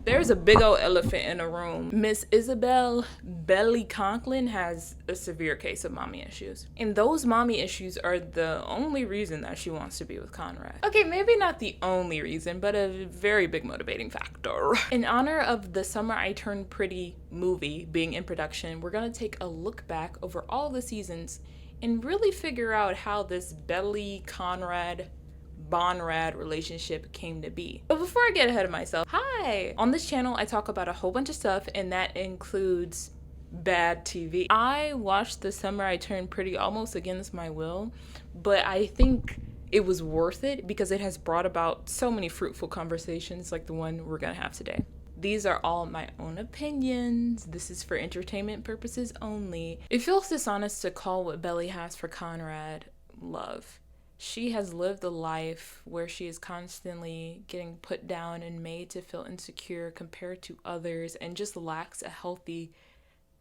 There's a big old elephant in the room. Miss Isabel Belly Conklin has a severe case of mommy issues. And those mommy issues are the only reason that she wants to be with Conrad. Okay, maybe not the only reason, but a very big motivating factor. In honor of the Summer I Turned Pretty movie being in production, we're gonna take a look back over all the seasons and really figure out how this Belly Conrad Bonrad relationship came to be. But before I get ahead of myself, hi! On this channel, I talk about a whole bunch of stuff, and that includes bad TV. I watched The Summer I Turned Pretty almost against my will, but I think it was worth it because it has brought about so many fruitful conversations like the one we're gonna have today. These are all my own opinions. This is for entertainment purposes only. It feels dishonest to call what Belly has for Conrad love. She has lived a life where she is constantly getting put down and made to feel insecure compared to others and just lacks a healthy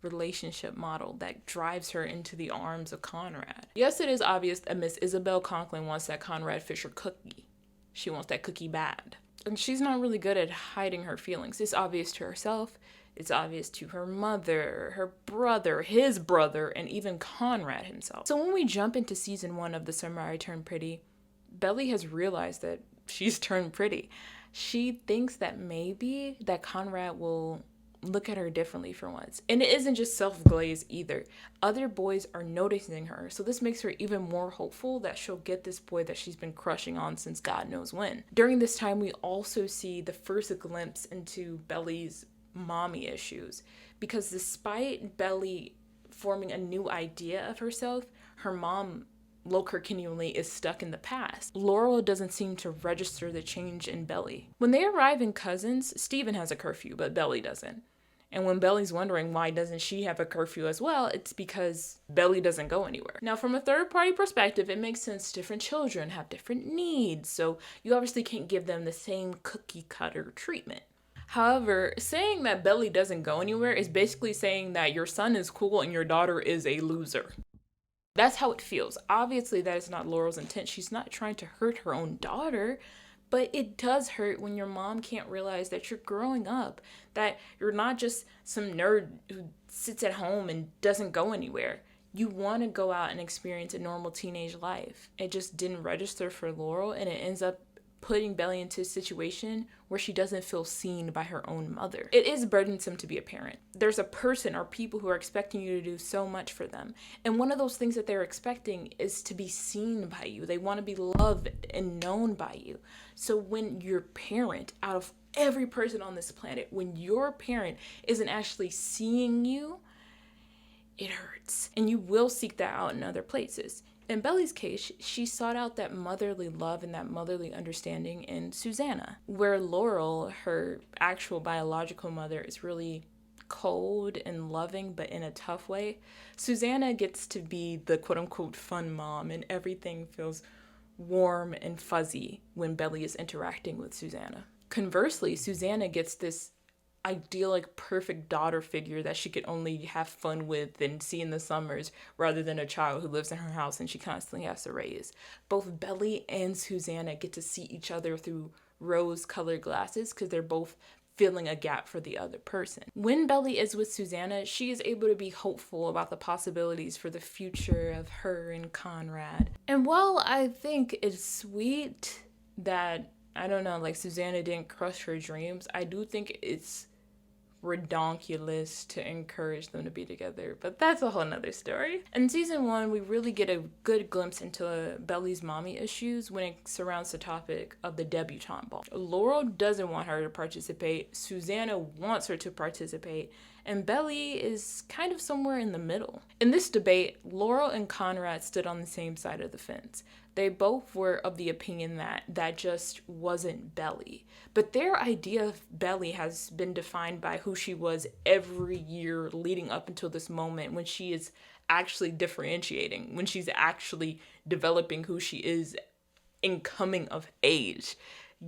relationship model that drives her into the arms of Conrad. Yes, it is obvious that Miss Isabel Conklin wants that Conrad Fisher cookie. She wants that cookie bad. And she's not really good at hiding her feelings. It's obvious to herself. It's obvious to her mother, her brother, his brother, and even Conrad himself. So when we jump into season 1 of The Summer I Turned Pretty, Belly has realized that she's turned pretty. She thinks that maybe that Conrad will look at her differently for once. And it isn't just self-glaze either. Other boys are noticing her, so this makes her even more hopeful that she'll get this boy that she's been crushing on since God knows when. During this time, we also see the first glimpse into Belly's mommy issues, because despite Belly forming a new idea of herself, her mom low-curriculumly is stuck in the past. Laurel doesn't seem to register the change in Belly. When they arrive in Cousins, Steven has a curfew, but Belly doesn't. And when Belly's wondering why doesn't she have a curfew as well, it's because Belly doesn't go anywhere. Now, from a third-party perspective, it makes sense different children have different needs, so you obviously can't give them the same cookie-cutter treatment. However, saying that Belly doesn't go anywhere is basically saying that your son is cool and your daughter is a loser. That's how it feels. Obviously, that is not Laurel's intent. She's not trying to hurt her own daughter, but it does hurt when your mom can't realize that you're growing up, that you're not just some nerd who sits at home and doesn't go anywhere. You want to go out and experience a normal teenage life. It just didn't register for Laurel, and it ends up putting Belly into a situation where she doesn't feel seen by her own mother. It is burdensome to be a parent. There's a person or people who are expecting you to do so much for them. And one of those things that they're expecting is to be seen by you. They want to be loved and known by you. So when your parent, out of every person on this planet, when your parent isn't actually seeing you, it hurts. And you will seek that out in other places. In Belly's case, she sought out that motherly love and that motherly understanding in Susanna, where Laurel, her actual biological mother, is really cold and loving, but in a tough way. Susanna gets to be the quote-unquote fun mom, and everything feels warm and fuzzy when Belly is interacting with Susanna. Conversely, Susanna gets this idyllic, perfect daughter figure that she could only have fun with and see in the summers, rather than a child who lives in her house and she constantly has to raise. Both Belly and Susanna get to see each other through rose-colored glasses because they're both filling a gap for the other person. When Belly is with Susanna, she is able to be hopeful about the possibilities for the future of her and Conrad. And while I think it's sweet that, I don't know, like Susanna didn't crush her dreams, I do think it's redonkulous to encourage them to be together, but that's a whole nother story. In season 1, we really get a good glimpse into Belly's mommy issues when it surrounds the topic of the debutante ball. Laurel doesn't want her to participate, Susanna wants her to participate, and Belly is kind of somewhere in the middle. In this debate, Laurel and Conrad stood on the same side of the fence. They both were of the opinion that that just wasn't Belly. But their idea of Belly has been defined by who she was every year leading up until this moment when she is actually differentiating, when she's actually developing who she is in coming of age.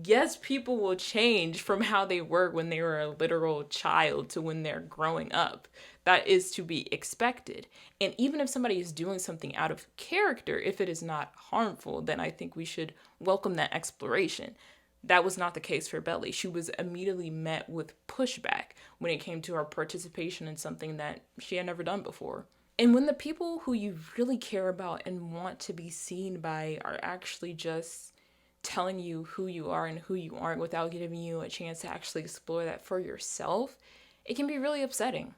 Yes, people will change from how they were when they were a literal child to when they're growing up. That is to be expected. And even if somebody is doing something out of character, if it is not harmful, then I think we should welcome that exploration. That was not the case for Belly. She was immediately met with pushback when it came to her participation in something that she had never done before. And when the people who you really care about and want to be seen by are actually just telling you who you are and who you aren't without giving you a chance to actually explore that for yourself, it can be really upsetting.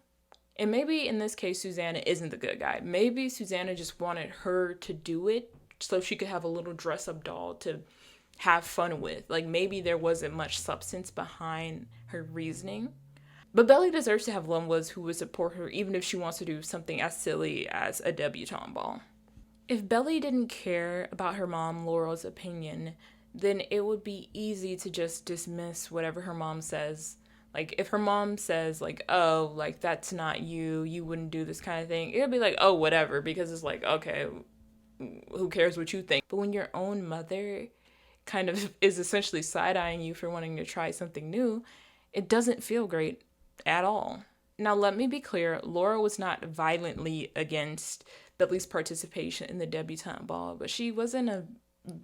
And maybe in this case, Susanna isn't the good guy. Maybe Susanna just wanted her to do it so she could have a little dress-up doll to have fun with. Like, maybe there wasn't much substance behind her reasoning. But Belly deserves to have Lumwas who would support her even if she wants to do something as silly as a debutante ball. If Belly didn't care about her mom Laurel's opinion, then it would be easy to just dismiss whatever her mom says. Like, if her mom says, like, oh, like, that's not you, you wouldn't do this kind of thing, it would be like, oh, whatever, because it's like, okay, who cares what you think? But when your own mother kind of is essentially side-eyeing you for wanting to try something new, it doesn't feel great at all. Now, let me be clear, Laura was not violently against Belly's participation in the debutante ball, but she wasn't a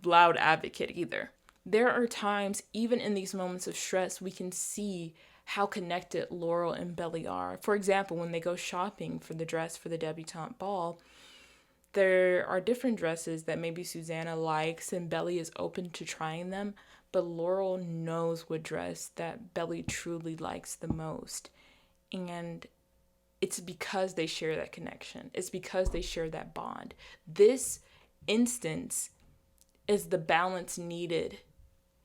loud advocate either. There are times, even in these moments of stress, we can see how connected Laurel and Belly are. For example, when they go shopping for the dress for the debutante ball, there are different dresses that maybe Susanna likes and Belly is open to trying them, but Laurel knows what dress that Belly truly likes the most. And it's because they share that connection. It's because they share that bond. This instance is the balance needed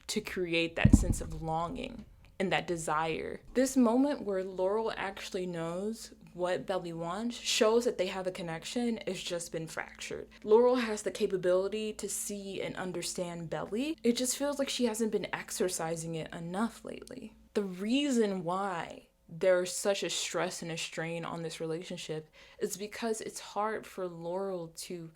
to create that sense of longing and that desire. This moment where Laurel actually knows what Belly wants shows that they have a connection. It's just been fractured. Laurel has the capability to see and understand Belly. It just feels like she hasn't been exercising it enough lately. The reason why there's such a stress and a strain on this relationship is because it's hard for Laurel to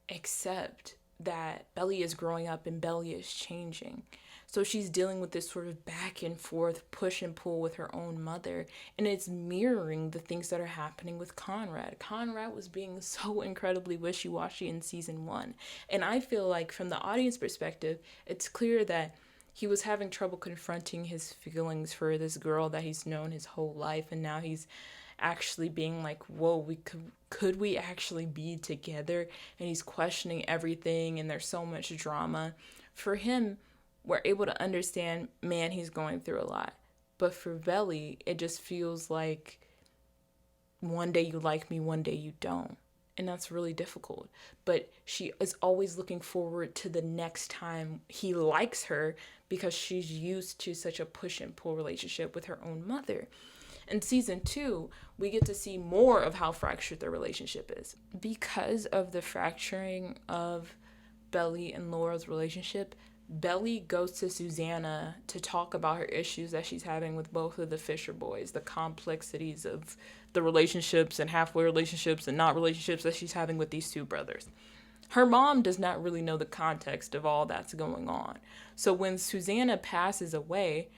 accept that Belly is growing up and Belly is changing. So she's dealing with this sort of back and forth push and pull with her own mother. And it's mirroring the things that are happening with Conrad. Conrad was being so incredibly wishy-washy in season 1. And I feel like from the audience perspective, it's clear that he was having trouble confronting his feelings for this girl that he's known his whole life. And now he's actually being like, whoa, could we actually be together? And he's questioning everything and there's so much drama. For him, we're able to understand, man, he's going through a lot. But for Belly, it just feels like one day you like me, one day you don't. And that's really difficult. But she is always looking forward to the next time he likes her because she's used to such a push and pull relationship with her own mother. In season 2, we get to see more of how fractured their relationship is. Because of the fracturing of Belly and Laura's relationship, Belly goes to Susanna to talk about her issues that she's having with both of the Fisher boys, the complexities of the relationships and halfway relationships and not relationships that she's having with these two brothers. Her mom does not really know the context of all that's going on. So when Susanna passes away,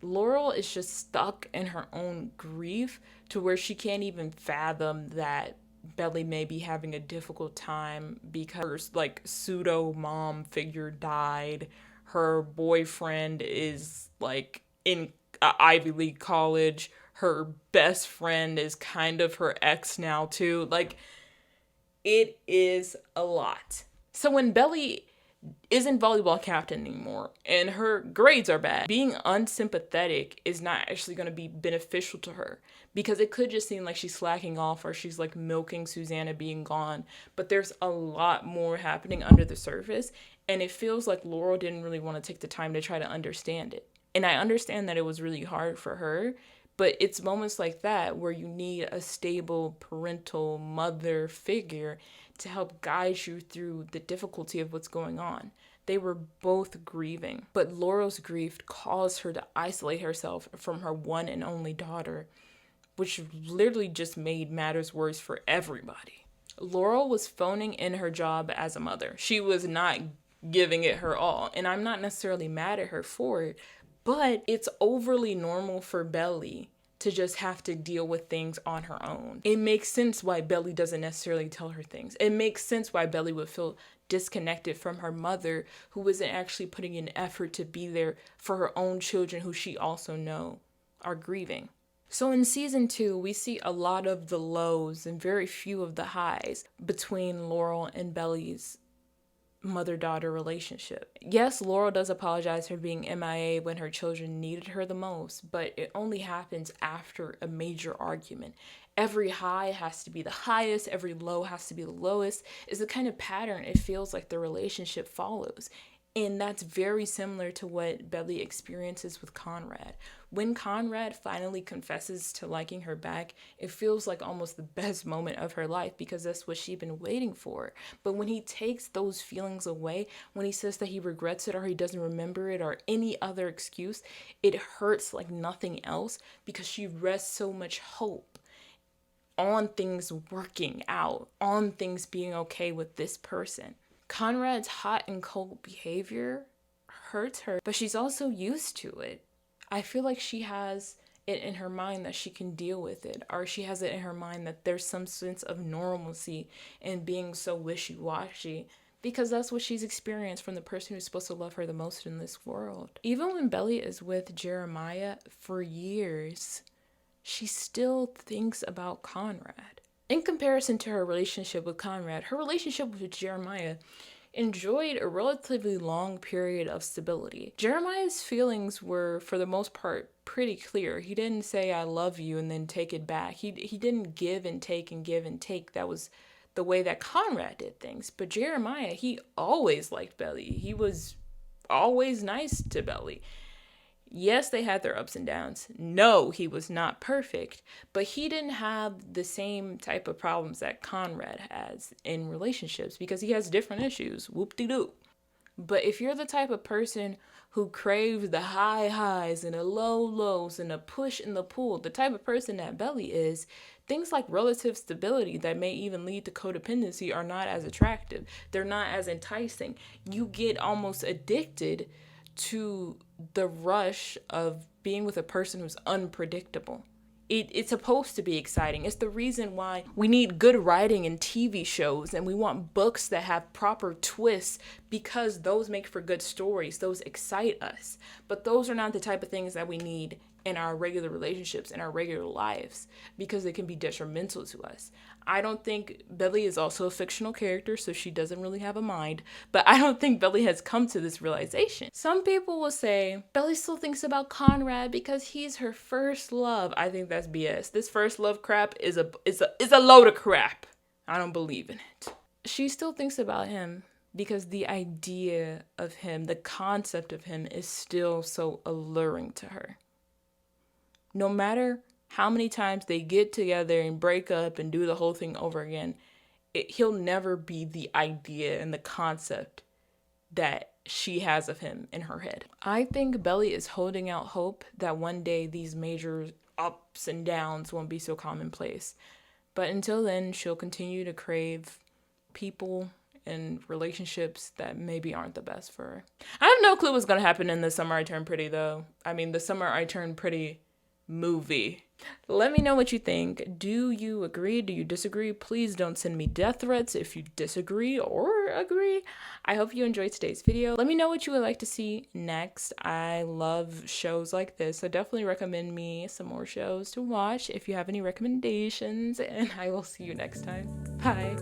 Laurel is just stuck in her own grief to where she can't even fathom that Belly may be having a difficult time because her pseudo mom figure died. Her boyfriend is in Ivy League college. Her best friend is kind of her ex now too. It is a lot. So when Belly isn't volleyball captain anymore and her grades are bad, being unsympathetic is not actually going to be beneficial to her because it could just seem like she's slacking off or she's milking Susanna being gone, but there's a lot more happening under the surface and it feels like Laurel didn't really want to take the time to try to understand it. And I understand that it was really hard for her, but it's moments like that where you need a stable parental mother figure to help guide you through the difficulty of what's going on. They were both grieving, but Laurel's grief caused her to isolate herself from her one and only daughter, which literally just made matters worse for everybody. Laurel was phoning in her job as a mother. She was not giving it her all, and I'm not necessarily mad at her for it, but it's overly normal for Belly to just have to deal with things on her own. It makes sense why Belly doesn't necessarily tell her things. It makes sense why Belly would feel disconnected from her mother, who isn't actually putting in effort to be there for her own children, who she also know are grieving. So in season 2, we see a lot of the lows and very few of the highs between Laurel and Belly's mother-daughter relationship. Yes, Laurel does apologize for being MIA when her children needed her the most, but it only happens after a major argument. Every high has to be the highest, every low has to be the lowest. Is the kind of pattern it feels like the relationship follows. And that's very similar to what Belly experiences with Conrad. When Conrad finally confesses to liking her back, it feels like almost the best moment of her life because that's what she'd been waiting for. But when he takes those feelings away, when he says that he regrets it or he doesn't remember it or any other excuse, it hurts like nothing else because she rests so much hope on things working out, on things being okay with this person. Conrad's hot and cold behavior hurts her, but she's also used to it. I feel like she has it in her mind that she can deal with it, or she has it in her mind that there's some sense of normalcy in being so wishy-washy, because that's what she's experienced from the person who's supposed to love her the most in this world. Even when Belly is with Jeremiah for years, she still thinks about Conrad. In comparison to her relationship with Conrad, her relationship with Jeremiah enjoyed a relatively long period of stability. Jeremiah's feelings were, for the most part, pretty clear. He didn't say, I love you, and then take it back. He didn't give and take and give and take. That was the way that Conrad did things. But Jeremiah, he always liked Belly. He was always nice to Belly. Yes, they had their ups and downs. No, he was not perfect, but he didn't have the same type of problems that Conrad has in relationships because he has different issues. Whoop-de-doo. But if you're the type of person who craves the high highs and the low lows and the push and the pull, the type of person that Belly is, things like relative stability that may even lead to codependency are not as attractive. They're not as enticing. You get almost addicted to the rush of being with a person who's unpredictable. It's supposed to be exciting. It's the reason why we need good writing in TV shows and we want books that have proper twists, because those make for good stories. Those excite us. But those are not the type of things that we need in our regular relationships, in our regular lives, because they can be detrimental to us. I don't think Belly is also a fictional character, so she doesn't really have a mind, but I don't think Belly has come to this realization. Some people will say, Belly still thinks about Conrad because he's her first love. I think that's BS. This first love crap is a load of crap. I don't believe in it. She still thinks about him because the idea of him, the concept of him, is still so alluring to her. No matter how many times they get together and break up and do the whole thing over again, he'll never be the idea and the concept that she has of him in her head. I think Belly is holding out hope that one day these major ups and downs won't be so commonplace. But until then, she'll continue to crave people and relationships that maybe aren't the best for her. I have no clue what's going to happen in The Summer I Turned Pretty, though. I mean, The Summer I Turned Pretty movie. Let me know what you think. Do you agree? Do you disagree? Please don't send me death threats if you disagree or agree. I hope you enjoyed today's video. Let me know what you would like to see next. I love shows like this, so definitely recommend me some more shows to watch if you have any recommendations, and I will see you next time. Bye.